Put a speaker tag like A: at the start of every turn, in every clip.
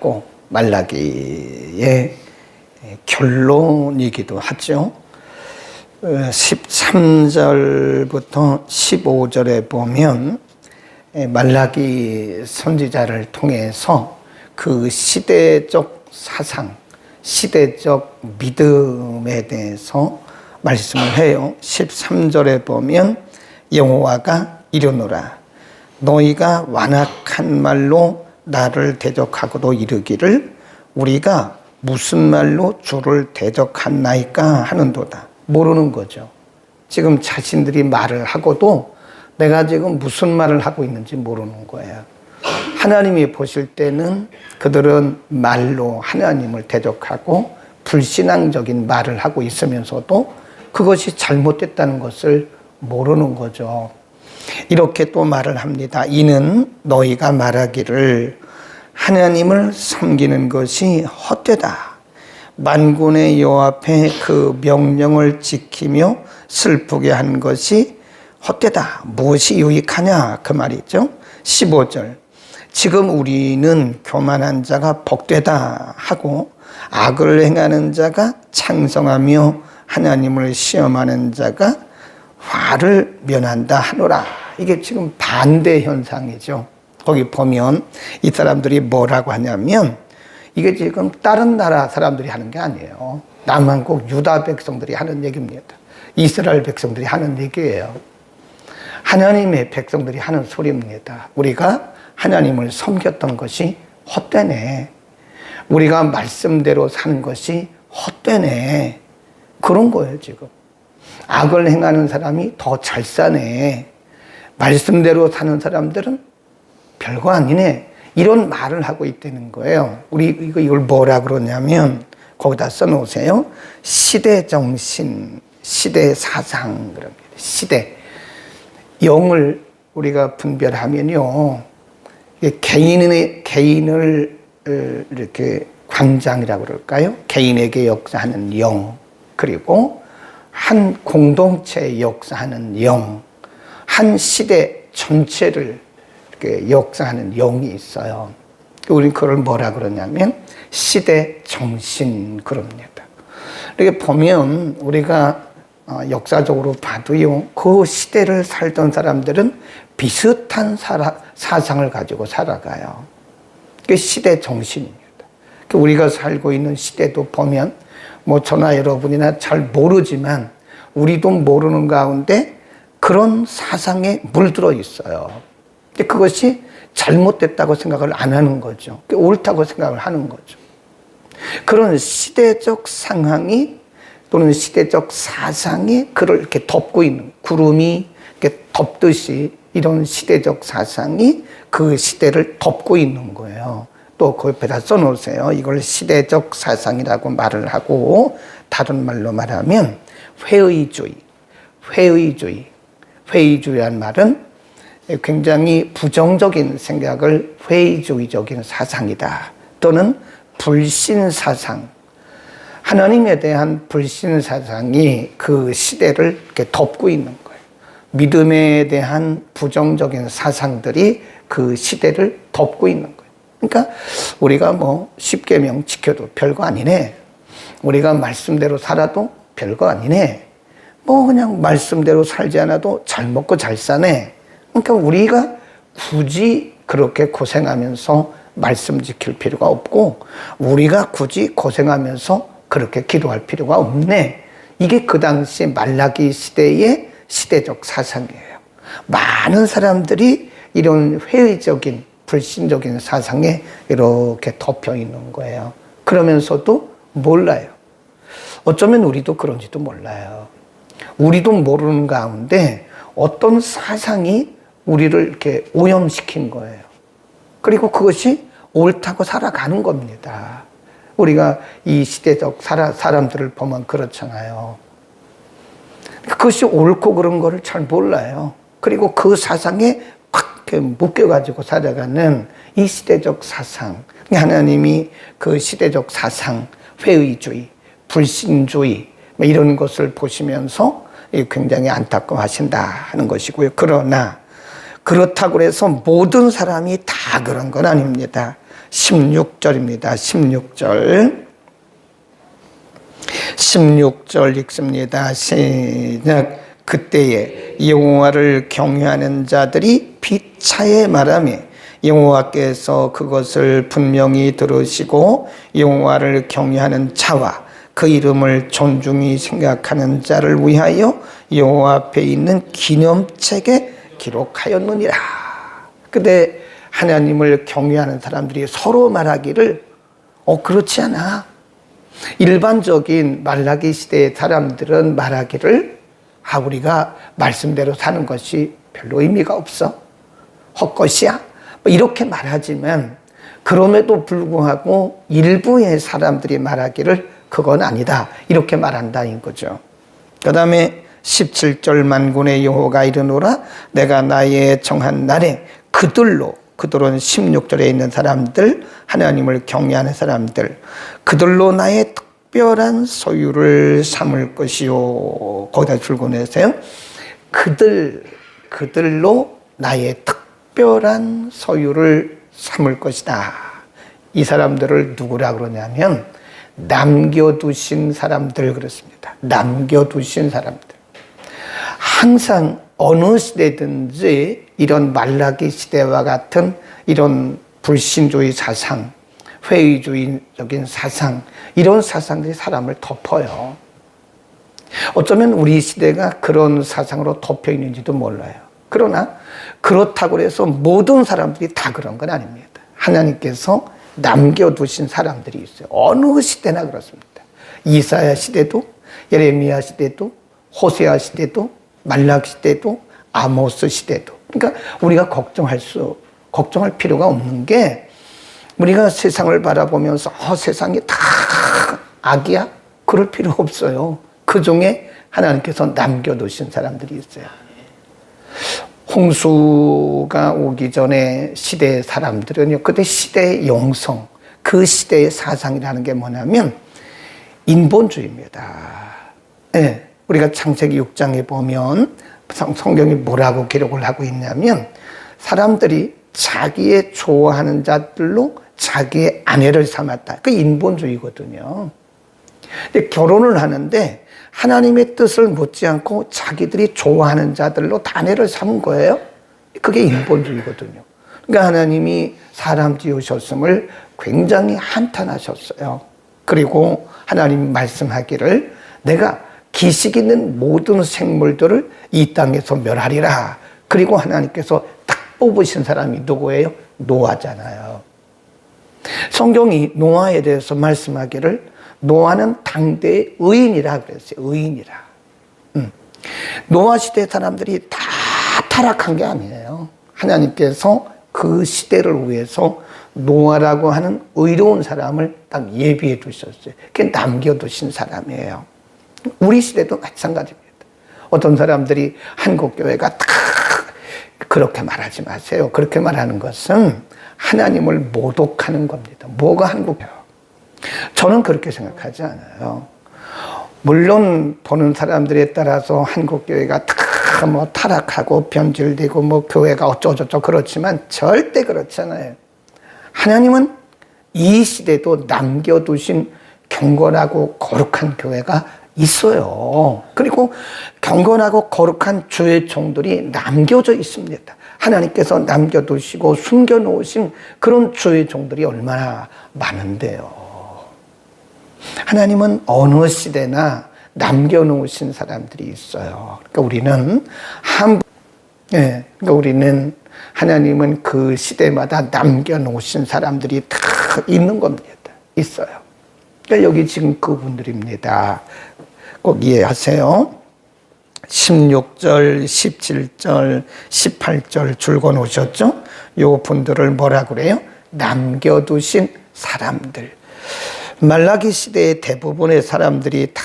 A: 꼭 말라기의 결론이기도 하죠. 13절부터 15절에 보면 말라기 선지자를 통해서 그 시대적 사상, 시대적 믿음에 대해서 말씀을 해요. 13절에 보면 여호와가 이르노라 너희가 완악한 말로 나를 대적하고도 이르기를 우리가 무슨 말로 주를 대적했나이까 하는도다. 모르는 거죠. 지금 자신들이 말을 하고도 내가 지금 무슨 말을 하고 있는지 모르는 거예요. 하나님이 보실 때는 그들은 말로 하나님을 대적하고 불신앙적인 말을 하고 있으면서도 그것이 잘못됐다는 것을 모르는 거죠. 이렇게 또 말을 합니다. 이는 너희가 말하기를 하나님을 섬기는 것이 헛되다. 만군의 여호와 앞에 그 명령을 지키며 슬프게 한 것이 헛되다. 무엇이 유익하냐 그 말이죠. 15절 지금 우리는 교만한 자가 복되다 하고 악을 행하는 자가 창성하며 하나님을 시험하는 자가 화를 면한다 하노라. 이게 지금 반대 현상이죠. 거기 보면 이 사람들이 뭐라고 하냐면 이게 지금 다른 나라 사람들이 하는 게 아니에요. 남한국 유다 백성들이 하는 얘기입니다. 이스라엘 백성들이 하는 얘기예요. 하나님의 백성들이 하는 소리입니다. 우리가 하나님을 섬겼던 것이 헛되네. 우리가 말씀대로 사는 것이 헛되네. 그런 거예요 지금. 악을 행하는 사람이 더 잘 사네. 말씀대로 사는 사람들은 별거 아니네. 이런 말을 하고 있다는 거예요. 우리 이걸 뭐라 그러냐면 거기다 써놓으세요. 시대 정신, 시대 사상 그럽니다. 시대. 영을 우리가 분별하면요. 개인을 이렇게 광장이라고 그럴까요? 개인에게 역사하는 영. 그리고 한 공동체에 역사하는 영, 한 시대 전체를 이렇게 역사하는 영이 있어요. 우리는 그걸 뭐라 그러냐면 시대 정신 그럽니다. 이렇게 보면 우리가 역사적으로 봐도요, 그 시대를 살던 사람들은 비슷한 사상을 가지고 살아가요. 그게 시대 정신입니다. 우리가 살고 있는 시대도 보면 저나 여러분이나 잘 모르지만 우리도 모르는 가운데 그런 사상에 물들어 있어요. 근데 그것이 잘못됐다고 생각을 안 하는 거죠. 옳다고 생각을 하는 거죠. 그런 시대적 상황이 또는 시대적 사상이 그를 이렇게 덮고 있는, 구름이 이렇게 덮듯이 이런 시대적 사상이 그 시대를 덮고 있는 거예요. 또 그 옆에다 써놓으세요. 이걸 시대적 사상이라고 말을 하고 다른 말로 말하면 회의주의란 말은 굉장히 부정적인 생각을 회의주의적인 사상이다. 또는 불신사상, 하나님에 대한 불신사상이 그 시대를 이렇게 덮고 있는 거예요. 믿음에 대한 부정적인 사상들이 그 시대를 덮고 있는 거예요. 그러니까 우리가 10계명 지켜도 별거 아니네. 우리가 말씀대로 살아도 별거 아니네. 그냥 말씀대로 살지 않아도 잘 먹고 잘 사네. 그러니까 우리가 굳이 그렇게 고생하면서 말씀 지킬 필요가 없고 우리가 굳이 고생하면서 그렇게 기도할 필요가 없네. 이게 그 당시 말라기 시대의 시대적 사상이에요. 많은 사람들이 이런 회의적인 불신적인 사상에 이렇게 덮여 있는 거예요. 그러면서도 몰라요. 어쩌면 우리도 그런지도 몰라요. 우리도 모르는 가운데 어떤 사상이 우리를 이렇게 오염시킨 거예요. 그리고 그것이 옳다고 살아가는 겁니다. 우리가 이 시대적 사람들을 보면 그렇잖아요. 그것이 옳고 그런 거를 잘 몰라요. 그리고 그 사상에 꽉 묶여가지고 살아가는 이 시대적 사상. 하나님이 그 시대적 사상, 회의주의, 불신주의 이런 것을 보시면서 굉장히 안타까워하신다 하는 것이고요. 그러나 그렇다고 해서 모든 사람이 다 그런 건 아닙니다. 16절입니다. 16절. 16절 읽습니다. 시작. 그때에 여호와를 경외하는 자들이 비차에 말하며 여호와께서 그것을 분명히 들으시고 여호와를 경외하는 자와 그 이름을 존중히 생각하는 자를 위하여 여호와 앞에 있는 기념책에 기록하였느니라. 근데 하나님을 경외하는 사람들이 서로 말하기를 그렇지 않아. 일반적인 말라기 시대의 사람들은 말하기를 우리가 말씀대로 사는 것이 별로 의미가 없어. 헛것이야. 이렇게 말하지만 그럼에도 불구하고 일부의 사람들이 말하기를 그건 아니다. 이렇게 말한다는 거죠. 그 다음에 17절 만군의 여호와가 이르노라 내가 나의 정한 날에 그들은 16절에 있는 사람들, 하나님을 경외하는 사람들, 그들로 나의 특별한 소유를 삼을 것이요. 거기다 줄거내세요. 그들로 나의 특별한 소유를 삼을 것이다. 이 사람들을 누구라 그러냐면 남겨두신 사람들 그렇습니다. 남겨두신 사람들. 항상 어느 시대든지 이런 말라기 시대와 같은 이런 불신주의 사상, 회의주의적인 사상, 이런 사상들이 사람을 덮어요. 어쩌면 우리 시대가 그런 사상으로 덮여 있는지도 몰라요. 그러나 그렇다고 해서 모든 사람들이 다 그런 건 아닙니다. 하나님께서 남겨두신 사람들이 있어요. 어느 시대나 그렇습니다. 이사야 시대도, 예레미야 시대도, 호세아 시대도, 말라기 시대도, 아모스 시대도. 그러니까 우리가 걱정할 필요가 없는 게 우리가 세상을 바라보면서 세상이 다 악이야? 그럴 필요 없어요. 그 중에 하나님께서 남겨두신 사람들이 있어요. 홍수가 오기 전에 시대의 사람들은요, 그때 시대의 영성, 그 시대의 사상이라는 게 뭐냐면 인본주의입니다. 네, 우리가 창세기 6장에 보면 성경이 뭐라고 기록을 하고 있냐면 사람들이 자기의 좋아하는 자들로 자기의 아내를 삼았다. 그 인본주의거든요. 근데 결혼을 하는데 하나님의 뜻을 묻지 않고 자기들이 좋아하는 자들로 아내를 삼은 거예요. 그게 인본주의거든요. 그러니까 하나님이 사람 지으셨음을 굉장히 한탄하셨어요. 그리고 하나님이 말씀하기를 내가 기식 있는 모든 생물들을 이 땅에서 멸하리라. 그리고 하나님께서 딱 뽑으신 사람이 누구예요? 노아잖아요. 성경이 노아에 대해서 말씀하기를 노아는 당대의 의인이라 그랬어요. 의인이라. 노아 시대 사람들이 다 타락한 게 아니에요. 하나님께서 그 시대를 위해서 노아라고 하는 의로운 사람을 딱 예비해 두셨어요. 그게 남겨두신 사람이에요. 우리 시대도 마찬가지입니다. 어떤 사람들이 한국교회가 다 그렇게 말하지 마세요. 그렇게 말하는 것은 하나님을 모독하는 겁니다. 뭐가 한국교회예요? 저는 그렇게 생각하지 않아요. 물론 보는 사람들에 따라서 한국교회가 다 뭐 타락하고 변질되고 뭐 교회가 어쩌고저쩌고 그렇지만 절대 그렇지 않아요. 하나님은 이 시대도 남겨두신 경건하고 거룩한 교회가 있어요. 그리고 경건하고 거룩한 주의 종들이 남겨져 있습니다. 하나님께서 남겨두시고 숨겨놓으신 그런 주의 종들이 얼마나 많은데요. 하나님은 어느 시대나 남겨놓으신 사람들이 있어요. 그러니까 우리는 하나님은 그 시대마다 남겨놓으신 사람들이 다 있는 겁니다. 있어요. 그러니까 여기 지금 그분들입니다. 꼭 이해하세요. 16절, 17절, 18절 줄거 놓으셨죠? 요 분들을 뭐라 그래요? 남겨두신 사람들. 말라기 시대의 대부분의 사람들이 다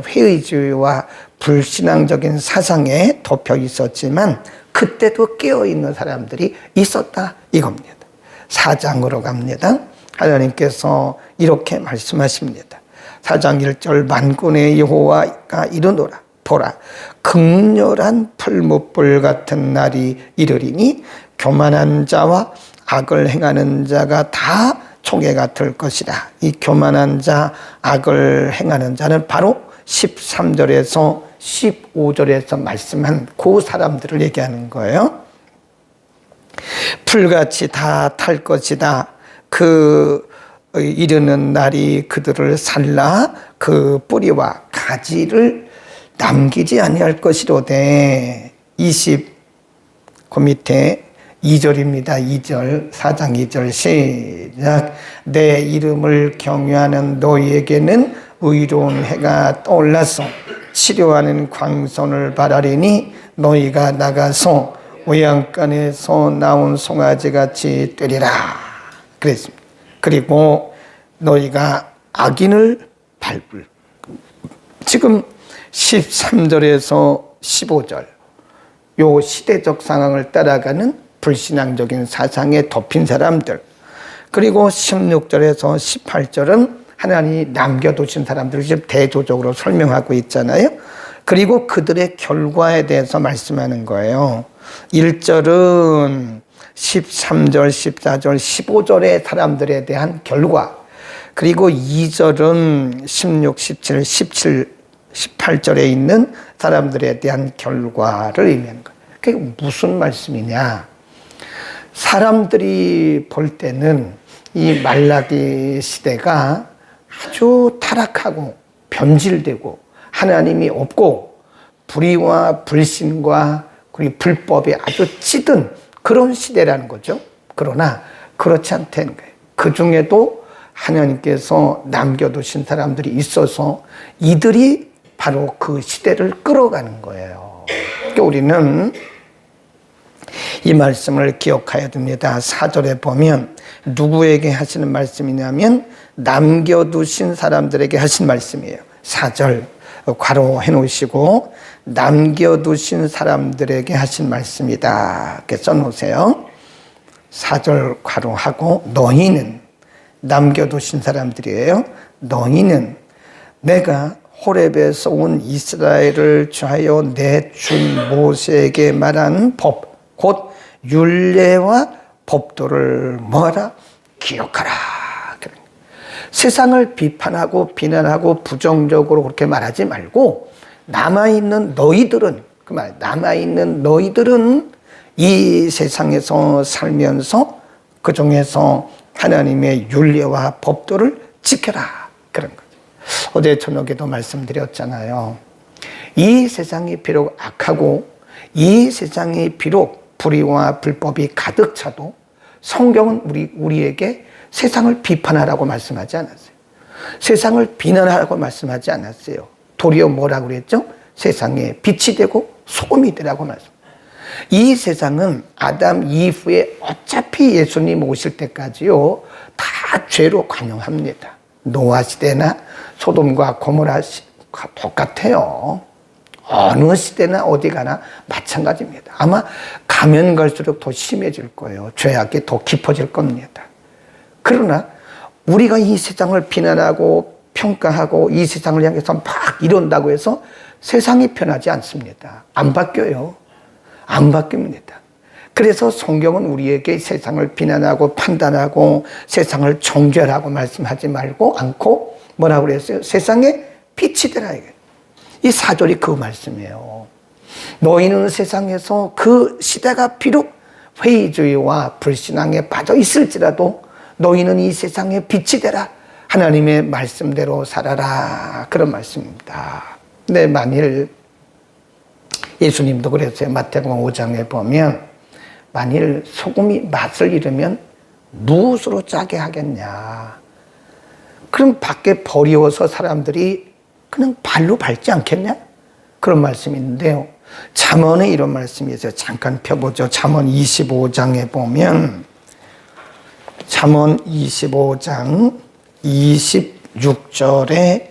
A: 회의주의와 불신앙적인 사상에 덮여 있었지만 그때도 깨어있는 사람들이 있었다 이겁니다. 4장으로 갑니다. 하나님께서 이렇게 말씀하십니다. 4장 1절 만군의 여호와가 이르노라 보라 극렬한 풀무불 같은 날이 이르리니 교만한 자와 악을 행하는 자가 다 총애가 될 것이다. 이 교만한 자, 악을 행하는 자는 바로 13절에서 15절에서 말씀한 그 사람들을 얘기하는 거예요. 풀같이 다 탈 것이다. 그 이르는 날이 그들을 살라 그 뿌리와 가지를 남기지 아니할 것이로되. 그 밑에 2절입니다. 2절, 4장 2절 시작. 내 이름을 경외하는 너희에게는 의로운 해가 떠올라서 치료하는 광선을 바라리니 너희가 나가서 외양간에서 나온 송아지같이 되리라 그랬습니다. 그리고 너희가 악인을 밟을. 지금 13절에서 15절 요 시대적 상황을 따라가는 불신앙적인 사상에 덮인 사람들, 그리고 16절에서 18절은 하나님이 남겨두신 사람들을 지금 대조적으로 설명하고 있잖아요. 그리고 그들의 결과에 대해서 말씀하는 거예요. 1절은 13절, 14절, 15절의 사람들에 대한 결과, 그리고 2절은 16, 17, 18절에 있는 사람들에 대한 결과를 의미하는 거예요. 그게 무슨 말씀이냐? 사람들이 볼 때는 이 말라기 시대가 아주 타락하고 변질되고 하나님이 없고 불의와 불신과 그리고 불법에 아주 찌든 그런 시대라는 거죠. 그러나 그렇지 않다는 거예요. 그 중에도 하나님께서 남겨두신 사람들이 있어서 이들이 바로 그 시대를 끌어가는 거예요. 그러니까 우리는 이 말씀을 기억해야 됩니다. 4절에 보면 누구에게 하시는 말씀이냐면 남겨두신 사람들에게 하신 말씀이에요. 4절 괄호해 놓으시고 남겨두신 사람들에게 하신 말씀이다 이렇게 써놓으세요. 4절 괄호하고 너희는, 남겨두신 사람들이에요. 너희는 내가 호렙에서 온 이스라엘을 주하여 내준 모세에게 말한 법 곧 율례와 법도를 뭐하라? 기억하라. 세상을 비판하고 비난하고 부정적으로 그렇게 말하지 말고 남아있는 너희들은, 그 말 남아있는 너희들은 이 세상에서 살면서 그 중에서 하나님의 율례와 법도를 지켜라. 그런 거죠. 어제 저녁에도 말씀드렸잖아요. 이 세상이 비록 악하고 이 세상이 비록 불의와 불법이 가득 차도 성경은 우리에게 세상을 비판하라고 말씀하지 않았어요. 세상을 비난하라고 말씀하지 않았어요. 도리어 뭐라고 그랬죠? 세상에 빛이 되고 소금이 되라고 말씀. 이 세상은 아담 이후에 어차피 예수님 오실 때까지요 다 죄로 관영합니다. 노아 시대나 소돔과 고모라 시대가 똑같아요. 어느 시대나 어디 가나 마찬가지입니다. 아마 가면 갈수록 더 심해질 거예요. 죄악이 더 깊어질 겁니다. 그러나 우리가 이 세상을 비난하고 평가하고 이 세상을 향해서 막 이런다고 해서 세상이 편하지 않습니다. 안 바뀌어요. 안 바뀝니다. 그래서 성경은 우리에게 세상을 비난하고 판단하고 세상을 정죄하라고 말씀하지 말고 않고 뭐라고 그랬어요? 세상에 빛이 되라. 이 4절이 그 말씀이에요. 너희는 세상에서 그 시대가 비록 회의주의와 불신앙에 빠져 있을지라도 너희는 이 세상에 빛이 되라. 하나님의 말씀대로 살아라. 그런 말씀입니다. 근데 만일 예수님도 그랬어요. 마태복음 5장에 보면 만일 소금이 맛을 잃으면 무엇으로 짜게 하겠냐. 그럼 밖에 버리워서 사람들이 그냥 발로 밟지 않겠냐? 그런 말씀이 있는데요. 잠언에 이런 말씀이 있어요. 잠깐 펴보죠. 잠언 25장에 보면 잠언 25장 26절에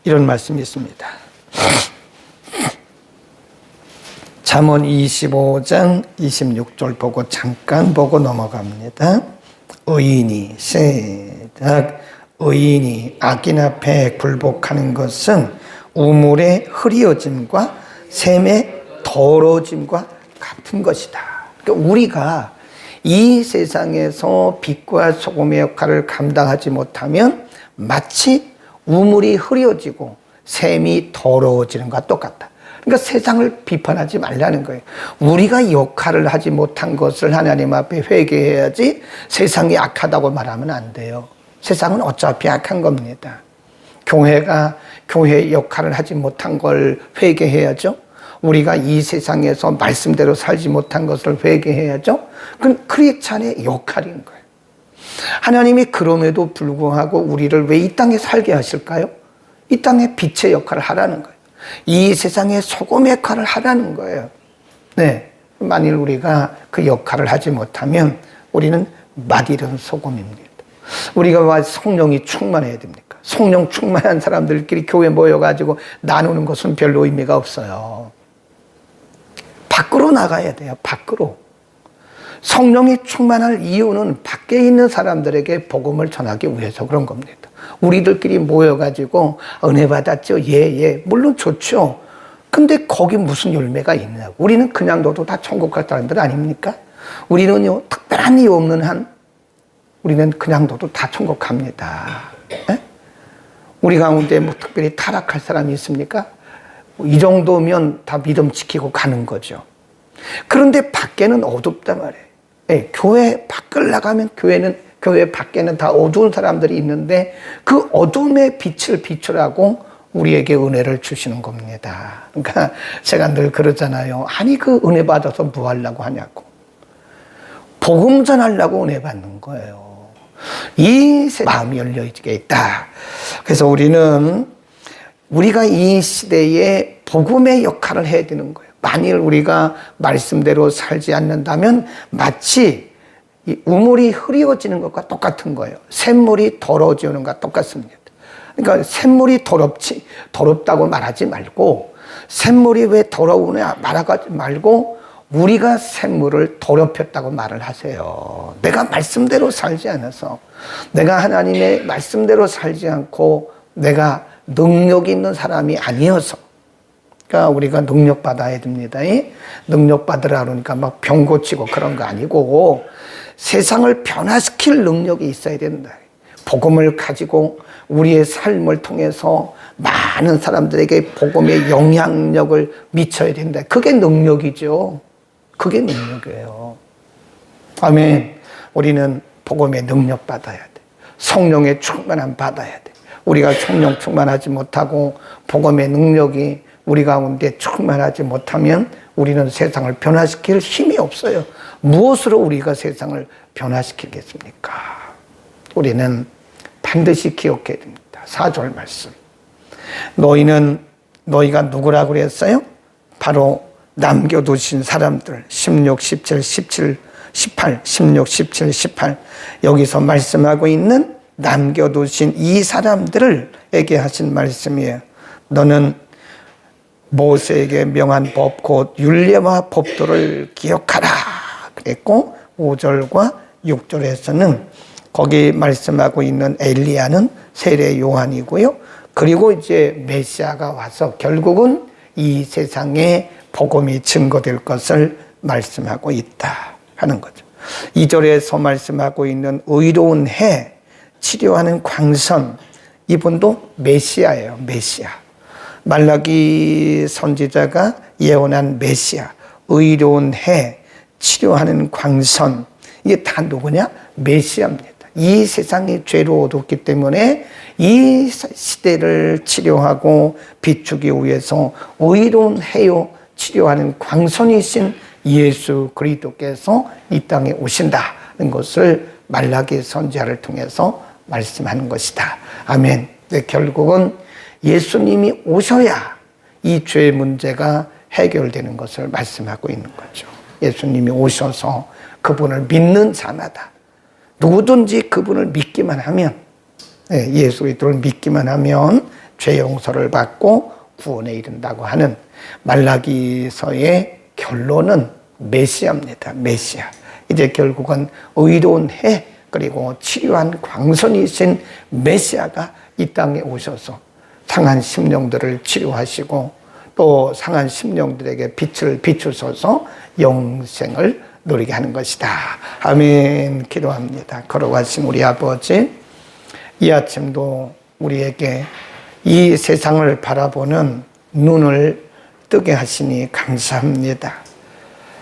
A: 이런 말씀이 있습니다. 잠언 25장 26절 보고 잠깐 보고 넘어갑니다. 의인이 시작. 의인이 악인 앞에 굴복하는 것은 우물의 흐리어짐과 샘의 더러짐과 같은 것이다. 그러니까 우리가 이 세상에서 빛과 소금의 역할을 감당하지 못하면 마치 우물이 흐려지고 샘이 더러워지는 것과 똑같다. 그러니까 세상을 비판하지 말라는 거예요. 우리가 역할을 하지 못한 것을 하나님 앞에 회개해야지 세상이 악하다고 말하면 안 돼요. 세상은 어차피 악한 겁니다. 교회가 교회의 역할을 하지 못한 걸 회개해야죠. 우리가 이 세상에서 말씀대로 살지 못한 것을 회개해야죠. 그건 크리스찬의 역할인 거예요. 하나님이 그럼에도 불구하고 우리를 왜 이 땅에 살게 하실까요? 이 땅에 빛의 역할을 하라는 거예요. 이 세상에 소금의 역할을 하라는 거예요. 네. 만일 우리가 그 역할을 하지 못하면 우리는 맛이른 소금입니다. 우리가 왜 성령이 충만해야 됩니까? 성령 충만한 사람들끼리 교회 모여가지고 나누는 것은 별로 의미가 없어요. 밖으로 나가야 돼요. 밖으로. 성령이 충만할 이유는 밖에 있는 사람들에게 복음을 전하기 위해서 그런 겁니다. 우리들끼리 모여가지고 은혜 받았죠? 예. 물론 좋죠. 근데 거기 무슨 열매가 있냐고. 우리는 그냥 둬도 다 천국 갈 사람들 아닙니까? 우리는요, 특별한 이유 없는 한, 우리는 그냥 둬도 다 천국 갑니다. 에? 우리 가운데 뭐 특별히 타락할 사람이 있습니까? 이 정도면 다 믿음 지키고 가는 거죠. 그런데 밖에는 어둡단 말이에요. 예, 교회 밖을 나가면 교회 밖에는 다 어두운 사람들이 있는데 그 어둠의 빛을 비추라고 우리에게 은혜를 주시는 겁니다. 그러니까 제가 늘 그러잖아요. 아니 그 은혜 받아서 뭐 하려고 하냐고. 복음 전하려고 은혜 받는 거예요. 이 마음이 열려있게 있다. 그래서 우리가 이 시대에 복음의 역할을 해야 되는 거예요. 만일 우리가 말씀대로 살지 않는다면 마치 이 우물이 흐려지는 것과 똑같은 거예요. 샘물이 더러워지는 것과 똑같습니다. 그러니까 샘물이 더럽다고 말하지 말고 샘물이 왜 더러우냐 말하지 말고 우리가 샘물을 더럽혔다고 말을 하세요. 내가 말씀대로 살지 않아서 내가 하나님의 말씀대로 살지 않고 내가 능력 있는 사람이 아니어서 그러니까 우리가 능력 받아야 됩니다. 능력 받으라 그러니까 막 병 고치고 그런 거 아니고 세상을 변화시킬 능력이 있어야 된다. 복음을 가지고 우리의 삶을 통해서 많은 사람들에게 복음의 영향력을 미쳐야 된다. 그게 능력이죠. 그게 능력이에요. 아멘. 우리는 복음의 능력 받아야 돼. 성령의 충만함 받아야 돼. 우리가 성령 충만하지 못하고 복음의 능력이 우리 가운데 충만하지 못하면 우리는 세상을 변화시킬 힘이 없어요. 무엇으로 우리가 세상을 변화시키겠습니까? 우리는 반드시 기억해야 됩니다. 4절 말씀. 너희가 누구라고 그랬어요? 바로 남겨두신 사람들. 16, 17, 17, 18, 16, 17, 18 여기서 말씀하고 있는 남겨두신 이 사람들에게 하신 말씀이에요. 너는 모세에게 명한 법 곧 율례와 법도를 기억하라 그랬고 5절과 6절에서는 거기 말씀하고 있는 엘리야는 세례 요한이고요. 그리고 이제 메시아가 와서 결국은 이 세상에 복음이 증거될 것을 말씀하고 있다 하는 거죠. 2절에서 말씀하고 있는 의로운 해, 치료하는 광선, 이분도 메시아예요. 메시아. 말라기 선지자가 예언한 메시아, 의로운 해, 치료하는 광선, 이게 다 누구냐? 메시아입니다. 이 세상이 죄로 어둡기 때문에 이 시대를 치료하고 비추기 위해서 의로운 해요 치료하는 광선이신 예수 그리스도께서 이 땅에 오신다는 것을 말라기 선지자를 통해서 말씀하는 것이다. 아멘. 결국은 예수님이 오셔야 이 죄 문제가 해결되는 것을 말씀하고 있는 거죠. 예수님이 오셔서 그분을 믿는 자마다 누구든지 그분을 믿기만 하면, 예수 그리스도를 믿기만 하면 죄 용서를 받고 구원에 이른다고 하는 말라기서의 결론은 메시아입니다. 메시아. 이제 결국은 의로운 해 그리고 치료한 광선이신 메시아가 이 땅에 오셔서 상한 심령들을 치료하시고 또 상한 심령들에게 빛을 비추셔서 영생을 누리게 하는 것이다. 아멘. 기도합니다. 걸어가신 우리 아버지, 이 아침도 우리에게 이 세상을 바라보는 눈을 뜨게 하시니 감사합니다.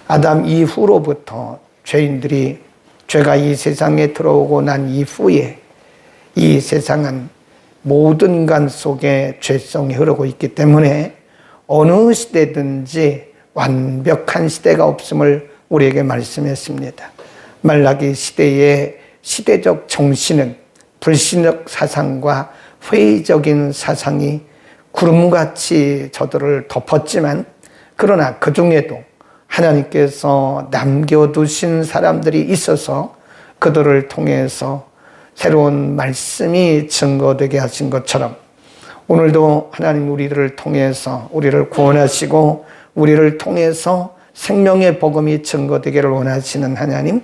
A: 아담 이후로부터 죄인들이 죄가 이 세상에 들어오고 난 이후에 이 세상은 모든 간 속에 죄성이 흐르고 있기 때문에 어느 시대든지 완벽한 시대가 없음을 우리에게 말씀했습니다. 말라기 시대의 시대적 정신은 불신적 사상과 회의적인 사상이 구름같이 저들을 덮었지만, 그러나 그 중에도 하나님께서 남겨두신 사람들이 있어서 그들을 통해서 새로운 말씀이 증거되게 하신 것처럼, 오늘도 하나님 우리를 통해서 우리를 구원하시고 우리를 통해서 생명의 복음이 증거되기를 원하시는 하나님,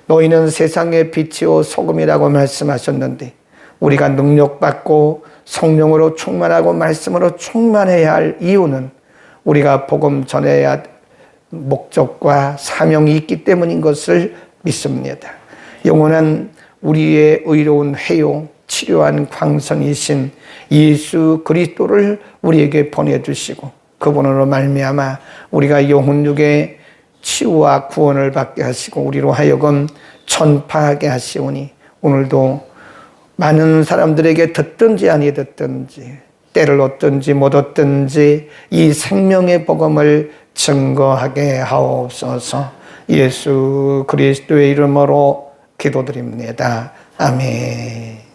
A: 너희는 세상의 빛이요 소금이라고 말씀하셨는데 우리가 능력받고 성령으로 충만하고 말씀으로 충만해야 할 이유는 우리가 복음 전해야 목적과 사명이 있기 때문인 것을 믿습니다. 영원한 우리의 의로운 회요 치료한 광선이신 예수 그리스도를 우리에게 보내주시고 그분으로 말미암아 우리가 영혼육의 치유와 구원을 받게 하시고 우리로 하여금 전파하게 하시오니, 오늘도 많은 사람들에게 듣든지 아니 듣든지 때를 얻든지 못 얻든지 이 생명의 복음을 증거하게 하옵소서. 예수 그리스도의 이름으로 기도드립니다. 아멘.